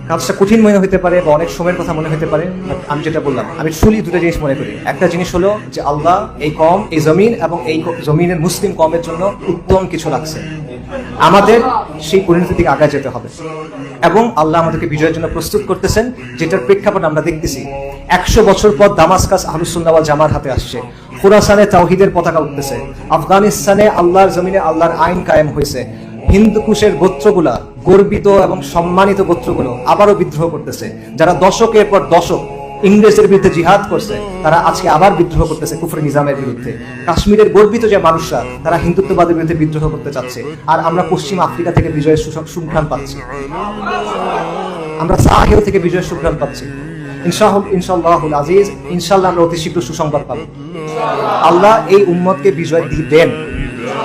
কাজটা কঠিন মনে হতে পারে বা অনেক সময়ের কথা মনে হতে পারে, আমি যেটা বললাম, আমি ট্রুলি দুটো জিনিস মনে করি। একটা জিনিস হলো যে আল্লাহ এই কম, এই জমিন এবং এই জমিনের মুসলিম কমের জন্য উত্তম কিছু রাখছে। আমাদের সেই পরিণতির দিকে আগায় যেতে হবে এবং আল্লাহ আমাদেরকে বিজয়ের জন্য প্রস্তুত করতেছেন, যেটার প্রেক্ষাপট আমরা দেখতেছি। 100 বছর পর দামাস্কাস আহলুস সুন্নাহ ওয়াল জামার হাতে আসছে, খুরাসানে তাওহীদের পতাকা উঠতেছে, আফগানিস্তানে আল্লাহর জমিনে আল্লাহর আইন কায়েম হয়েছে। হিন্দুকুশের গোত্রগুলা, গর্বিত এবং সম্মানিত গোত্রগুলো আবারও বিদ্রোহ করতেছে। যারা দশকের পর দশক ইংরেজদের বিরুদ্ধে জিহাদ করছে, তারা আজকে আবার বিদ্রোহ করতেছে কুফরি নিজামের বিরুদ্ধে। কাশ্মীরের গর্বিত যে মানুষরা, তারা হিন্দুত্ববাদের বিরুদ্ধে বিদ্রোহ করতে চাচ্ছে। আর আমরা পশ্চিম আফ্রিকা থেকে বিজয়ের সুঘ্রাণ পাচ্ছি, আমরা সাহেল থেকে বিজয়ের সুঘ্রাণ পাচ্ছি। ইনশাআল্লাহুল আজিজ, ইনশাআল্লাহ আমরা অতি শীঘ্র সুসংবাদ পাবো। আল্লাহ এই উম্মতকে বিজয় দিবেন,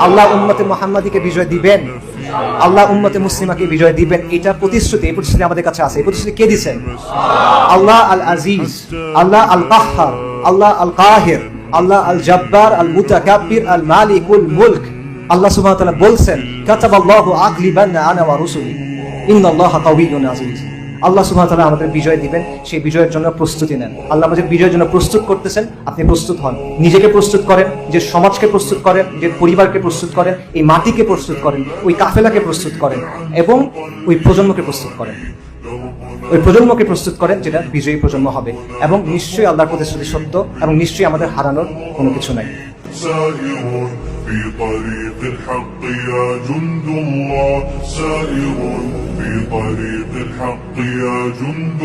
আল্লাহ উম্মতে মুহাম্মাদীকে বিজয় দিবেন, আল্লাহ উম্মতে মুসলিমাকে বিজয় দিবেন। এটা প্রতিশ্রুতি, এই প্রতিশ্রুতি আমাদের কাছে আছে। এই প্রতিশ্রুতি কে দিয়েছেন? আল্লাহ আল আজিজ, আল্লাহ আল কাহ্হার, আল্লাহ আল কাহির, আল্লাহ আল জব্বার, আল মুতাকাব্বির, আল মালিকুল মুলক। আল্লাহ সুবহানাহু ওয়া তাআলা বলছেন, কাতাবাল্লাহু আগলিবান্না আনা ওয়া রুসুলি ইন্নাল্লাহা কাওয়িয়্যুন আজিজ। আল্লাহ সুবহানাহু ওয়া তাআলা আমাদের বিজয় দিবেন, সেই বিজয়ের জন্য প্রস্তুতি নেন। আল্লাহ আমাদের বিজয়ের জন্য প্রস্তুত করতেছেন, আপনি প্রস্তুত হন। নিজেকে প্রস্তুত করেন, যে সমাজকে প্রস্তুত করেন, যে পরিবারকে প্রস্তুত করেন, এই মাটিকে প্রস্তুত করেন, ওই কাফেলাকে প্রস্তুত করেন এবং ওই প্রজন্মকে প্রস্তুত করেন। ওই প্রজন্মকে প্রস্তুত করেন যেটা বিজয়ী প্রজন্ম হবে। এবং নিশ্চয়ই আল্লাহর প্রতিশ্রুতি সত্য এবং নিশ্চয়ই আমাদের হারানোর কোনো কিছু নাই। سائر في طريق الحق يا جند الله، سائر في طريق الحق يا جند